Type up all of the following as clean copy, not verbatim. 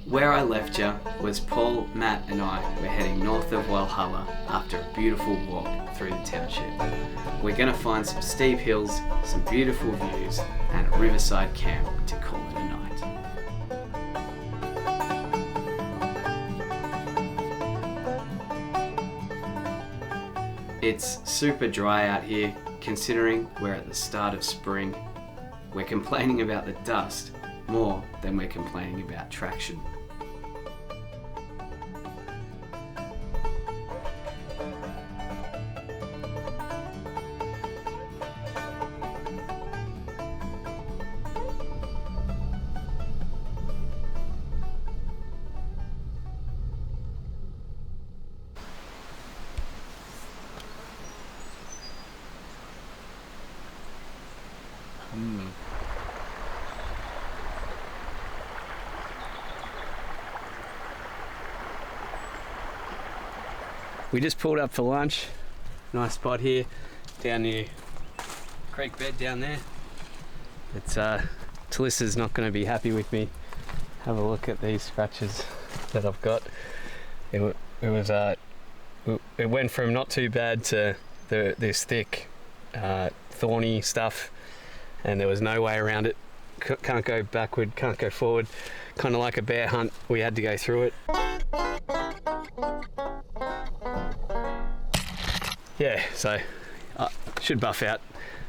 Where I left you was Paul, Matt and I were heading north of Walhalla after a beautiful walk through the township. We're going to find some steep hills, some beautiful views and a riverside camp to call it a night. It's super dry out here considering we're at the start of spring. We're complaining about the dust more than we're complaining about traction. We just pulled up for lunch. Nice spot here, down near creek bed down there. It's Talissa's not going to be happy with me. Have a look at these scratches that I've got. It went from not too bad to this thick, thorny stuff, and there was no way around it. Can't go backward, can't go forward. Kind of like a bear hunt. We had to go through it. Yeah, so should buff out.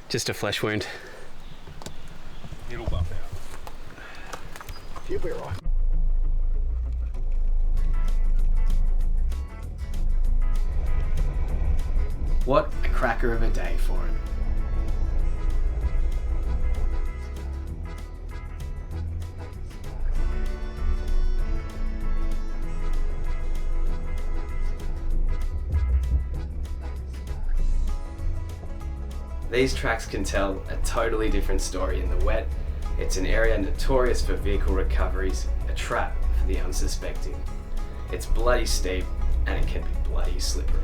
Just a flesh wound. It'll buff out. You'll be right. What a cracker of a day for him. These tracks can tell a totally different story in the wet. It's an area notorious for vehicle recoveries, a trap for the unsuspecting. It's bloody steep and it can be bloody slippery.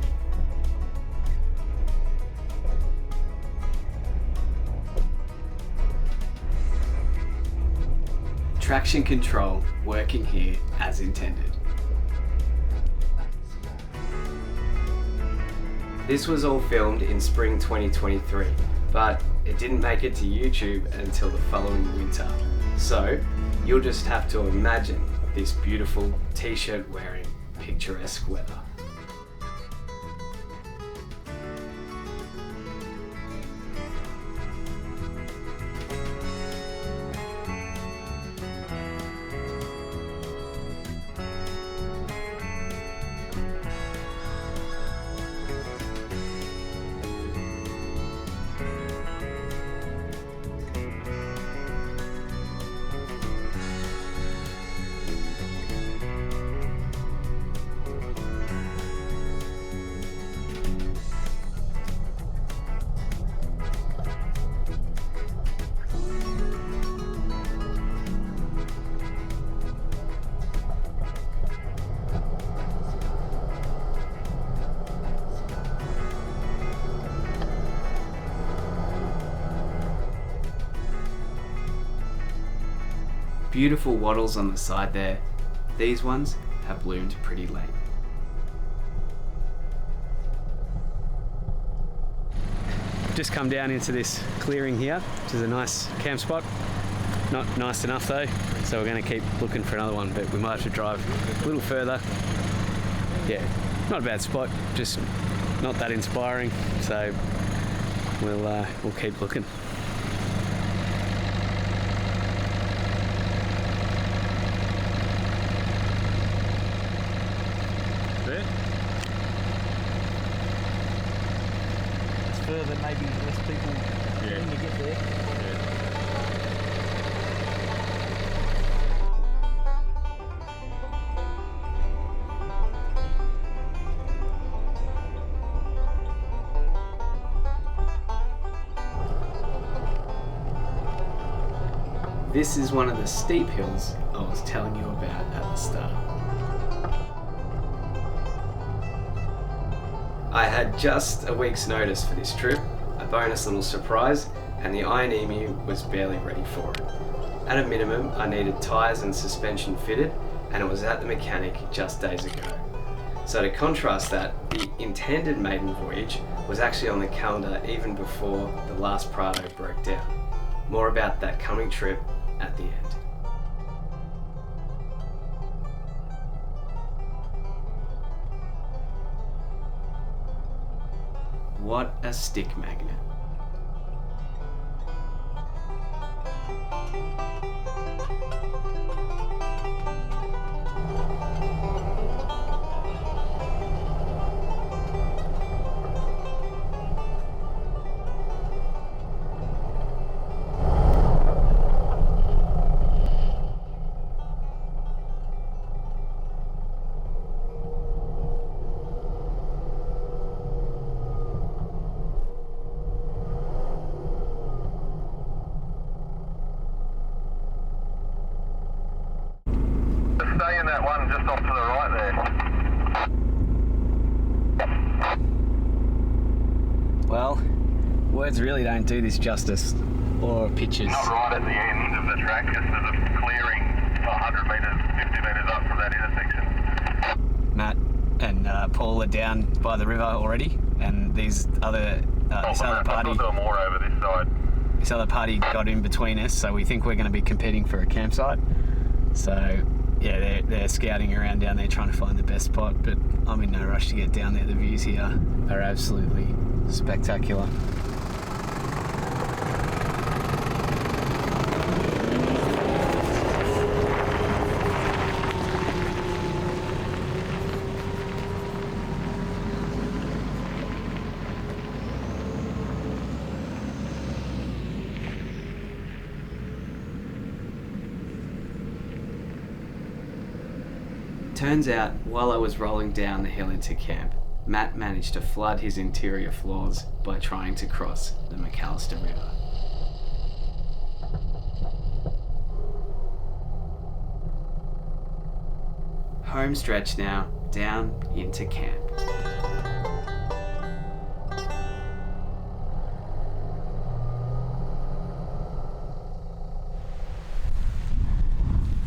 Traction control working here as intended. This was all filmed in spring 2023, but it didn't make it to YouTube until the following winter. So you'll just have to imagine this beautiful t-shirt wearing picturesque weather. Beautiful wattles on the side there. These ones have bloomed pretty late. Just come down into this clearing here, which is a nice camp spot. Not nice enough though, so we're going to keep looking for another one, but we might have to drive a little further. Yeah, not a bad spot, just not that inspiring, so we'll keep looking. Further, maybe less people when you get there. This is one of the steep hills I was telling you about at the start. I had just a week's notice for this trip, a bonus little surprise, and the Iron Emu was barely ready for it. At a minimum, I needed tyres and suspension fitted, and it was at the mechanic just days ago. So to contrast that, the intended maiden voyage was actually on the calendar even before the last Prado broke down. More about that coming trip at the end. What a stick magnet. Stay in that one just off to the right there. Well, words really don't do this justice, or pictures. Not right at the end of the track, just there's a clearing 100 metres, 50 metres up from that intersection. Matt and Paul are down by the river already, and these other this other party. I've got more over this side. This other party got in between us, so we think we're going to be competing for a campsite. So yeah, they're scouting around down there trying to find the best spot, but I'm in no rush to get down there. The views here are absolutely spectacular. Turns out, while I was rolling down the hill into camp, Matt managed to flood his interior floors by trying to cross the Macalister River. Home stretch now, down into camp.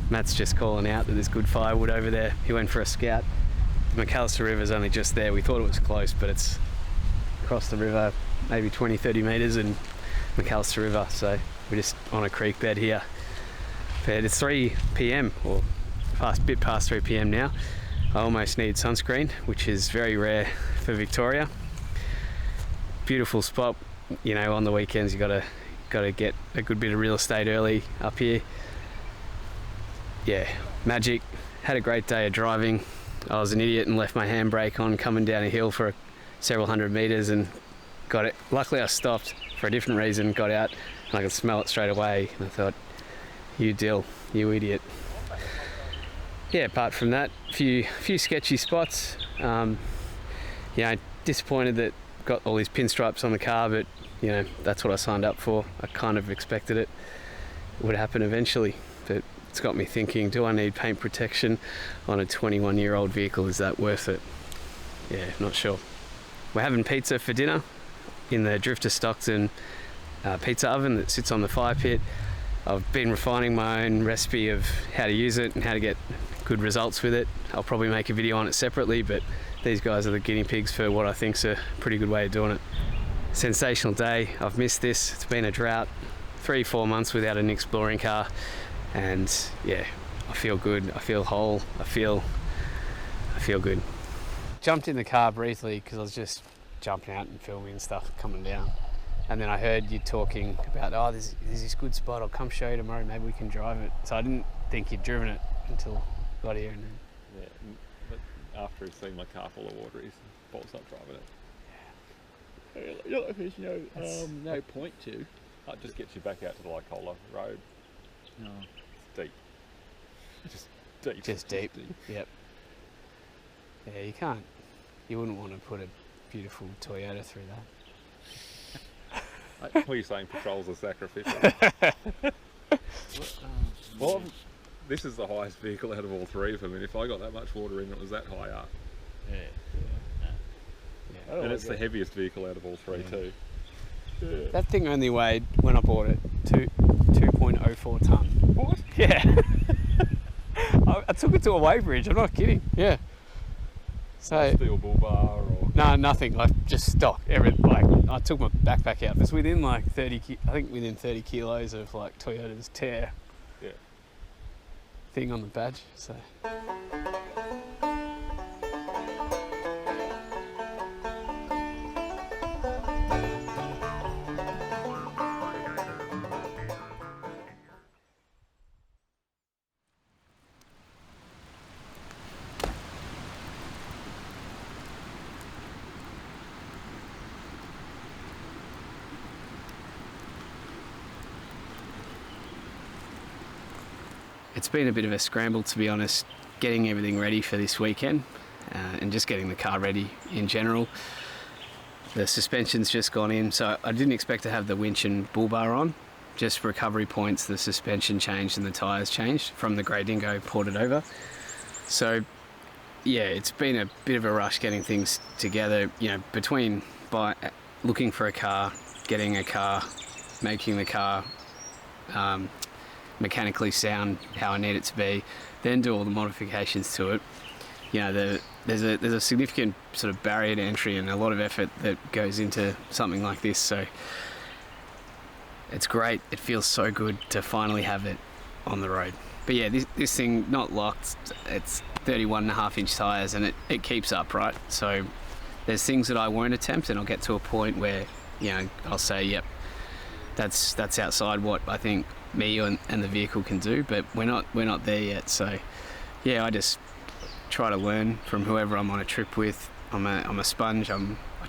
Matt's just calling out that there's good firewood over there. He went for a scout. The Macalister River's only just there. We thought it was close, but it's across the river, maybe 20-30 metres, and Macalister River. So we're just on a creek bed here. But it's 3 p.m, or bit past 3 p.m. now. I almost need sunscreen, which is very rare for Victoria. Beautiful spot. You know, on the weekends you gotta get a good bit of real estate early up here. Yeah, magic. Had a great day of driving. I was an idiot and left my handbrake on coming down a hill for several hundred metres and got it. Luckily I stopped for a different reason, got out and I could smell it straight away, and I thought, you Dill, you idiot. Yeah, apart from that, a few sketchy spots. Yeah, disappointed that got all these pinstripes on the car, but you know, that's what I signed up for. I kind of expected it would happen eventually, but it's got me thinking, do I need paint protection on a 21-year-old vehicle? Is that worth it? Yeah, not sure. We're having pizza for dinner in the Drifta Stockton pizza oven that sits on the fire pit. I've been refining my own recipe of how to use it and how to get good results with it. I'll probably make a video on it separately, but these guys are the guinea pigs for what I think's a pretty good way of doing it. Sensational day. I've missed this. It's been a drought. 3-4 months without an exploring car. And yeah, I feel good, I feel whole, I feel good. Jumped in the car briefly because I was just jumping out and filming and stuff coming down. And then I heard you talking about, oh, there's this good spot, I'll come show you tomorrow, maybe we can drive it. So I didn't think you'd driven it until I got here. And then... Yeah, but after he's seen my car full of water, he's bolts up driving it. Yeah. There's no point to. That just gets you back out to the Walhalla road. No. Deep. Just deep. Yep. Yeah, you wouldn't want to put a beautiful Toyota through that. What are you saying, patrols are sacrificial? Well, this is the highest vehicle out of all three of them, and if I got that much water in, it was that high up. Yeah. And it's the heaviest vehicle out of all three too. Yeah. That thing only weighed, when I bought it, 2.04 tonne. What? Yeah. I took it to a weighbridge. I'm not kidding. Yeah. So Steel bull bar or... no, nothing. I just stocked everything. Like I took my backpack out. It was within like 30. I think within 30 kilos of like Toyota's tear. Yeah. Thing on the badge. So. It's been a bit of a scramble, to be honest, getting everything ready for this weekend and just getting the car ready in general. The suspension's just gone in, so I didn't expect to have the winch and bull bar on. Just recovery points, the suspension changed and the tyres changed from the Grey Dingo ported over. So yeah, it's been a bit of a rush getting things together, you know, between looking for a car, getting a car, making the car mechanically sound how I need it to be, then do all the modifications to it. You know, there's a significant sort of barrier to entry and a lot of effort that goes into something like this, so it's great. It feels so good to finally have it on the road. But yeah, this thing, not locked, it's 31.5-inch tyres and it keeps up, right? So there's things that I won't attempt and I'll get to a point where, you know, I'll say, yep, that's outside what I think me and the vehicle can do, but we're not there yet. So yeah, I just try to learn from whoever I'm on a trip with. I'm a sponge. I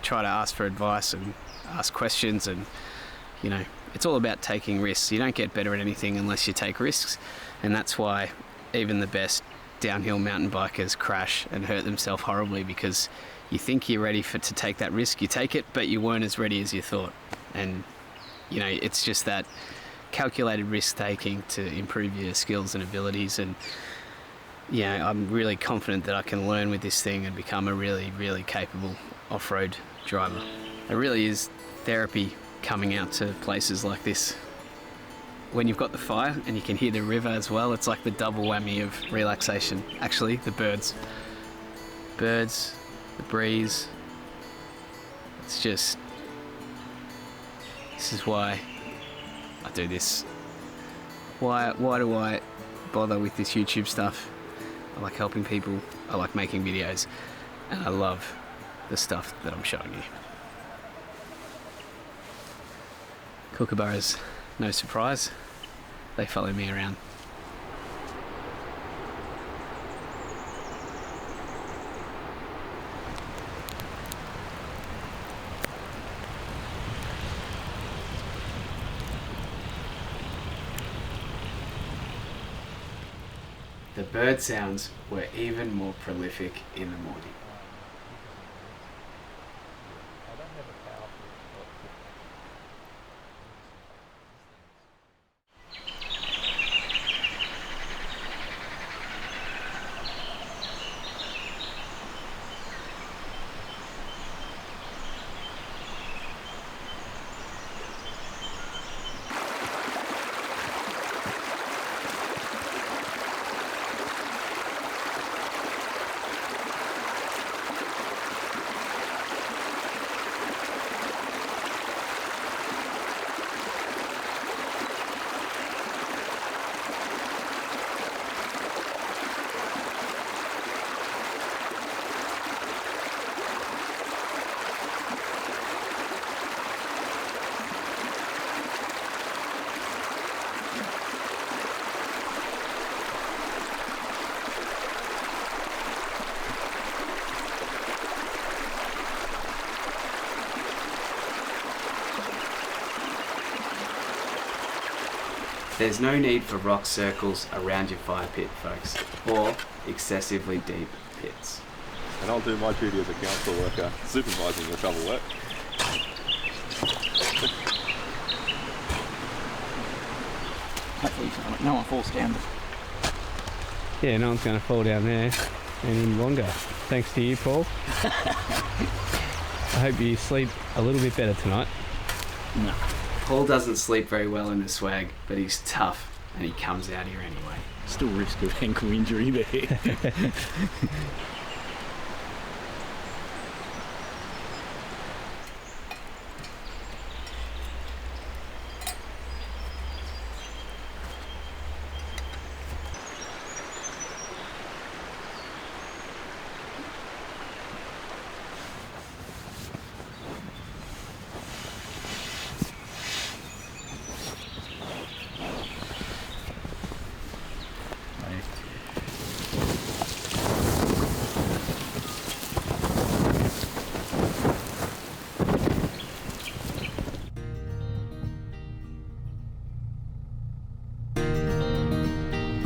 try to ask for advice and ask questions, and you know, it's all about taking risks. You don't get better at anything unless you take risks, and that's why even the best downhill mountain bikers crash and hurt themselves horribly, because you think you're ready to take that risk, you take it, but you weren't as ready as you thought. And you know, it's just that calculated risk taking to improve your skills and abilities. And yeah, I'm really confident that I can learn with this thing and become a really, really capable off-road driver. It really is therapy coming out to places like this. When you've got the fire and you can hear the river as well, it's like the double whammy of relaxation. Actually, the birds, the breeze, it's just, this is why I do this. Why do I bother with this YouTube stuff? I like helping people, I like making videos, and I love the stuff that I'm showing you. Kookaburras, no surprise, they follow me around. The bird sounds were even more prolific in the morning. There's no need for rock circles around your fire pit, folks, or excessively deep pits. And I'll do my duty as a council worker, supervising the shovel work. Hopefully no one falls down. Yeah, no one's going to fall down there and in Wonga. Thanks to you, Paul. I hope you sleep a little bit better tonight. No. Paul doesn't sleep very well in the swag, but he's tough and he comes out here anyway. Still risk of ankle injury there.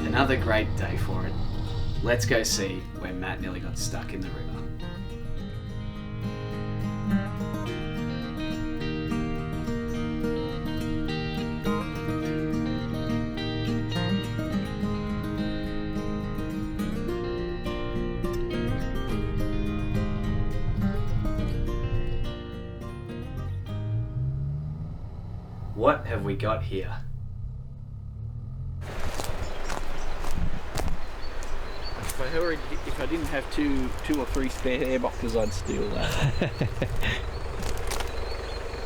Another great day for it. Let's go see where Matt nearly got stuck in the river. What have we got here? If I didn't have two or three spare airboxes, I'd steal that.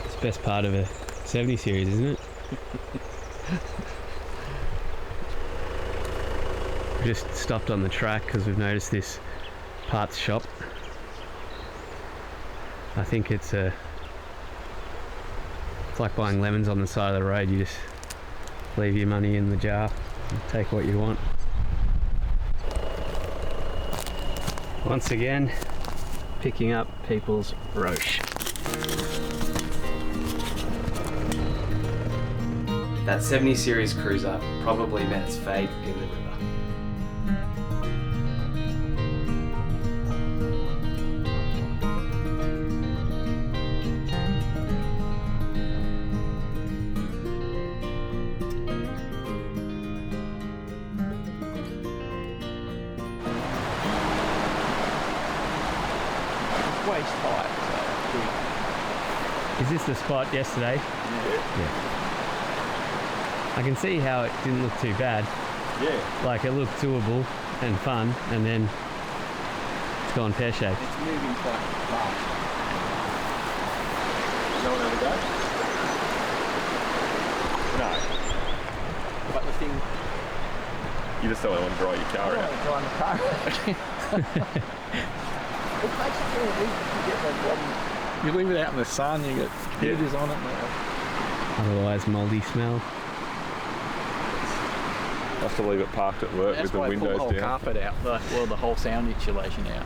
It's the best part of a 70 series, isn't it? We just stopped on the track because we've noticed this parts shop. I think it's like buying lemons on the side of the road. You just leave your money in the jar and take what you want. Once again, picking up people's roche. That 70 series cruiser probably met its fate in the river. Waist height, Is this the spot yesterday? Yeah. I can see how it didn't look too bad. Yeah. Like it looked doable and fun, and then it's gone pear-shaped. it's moving quite fast. No one ever go? No. But the thing, You just don't want to dry your car out. driving the car. It makes it feel easy to get that problem. You leave it out in the sun, you get heaters on it now. Otherwise, mouldy smell. I have to leave it parked at work That's with the why I pull the windows whole down. carpet out, the whole sound insulation out.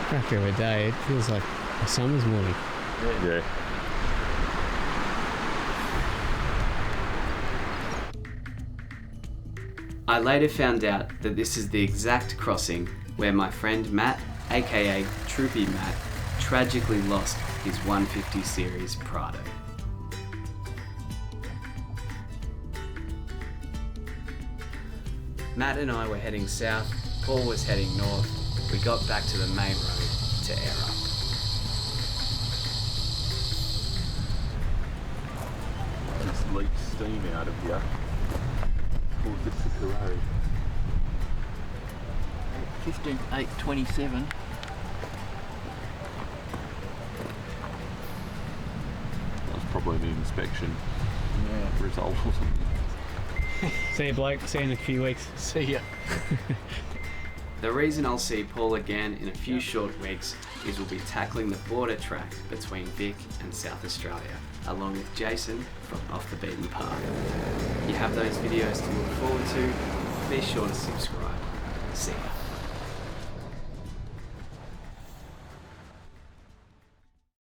Cracker of a day, it feels like a summer's morning. Yeah. I later found out that this is the exact crossing where my friend Matt, aka Troopy Matt, tragically lost his 150 series Prado. Matt and I were heading south, Paul was heading north. We got back to the main road to air up. Just leaks steam out of here. Towards the Road. 15.827. That was probably the inspection result or something. See you bloke, see you in a few weeks. See ya. The reason I'll see Paul again in a few short weeks is we'll be tackling the border track between Vic and South Australia, along with Jason from Off the Beaten Path. You have those videos to look forward to. Be sure to subscribe. See ya.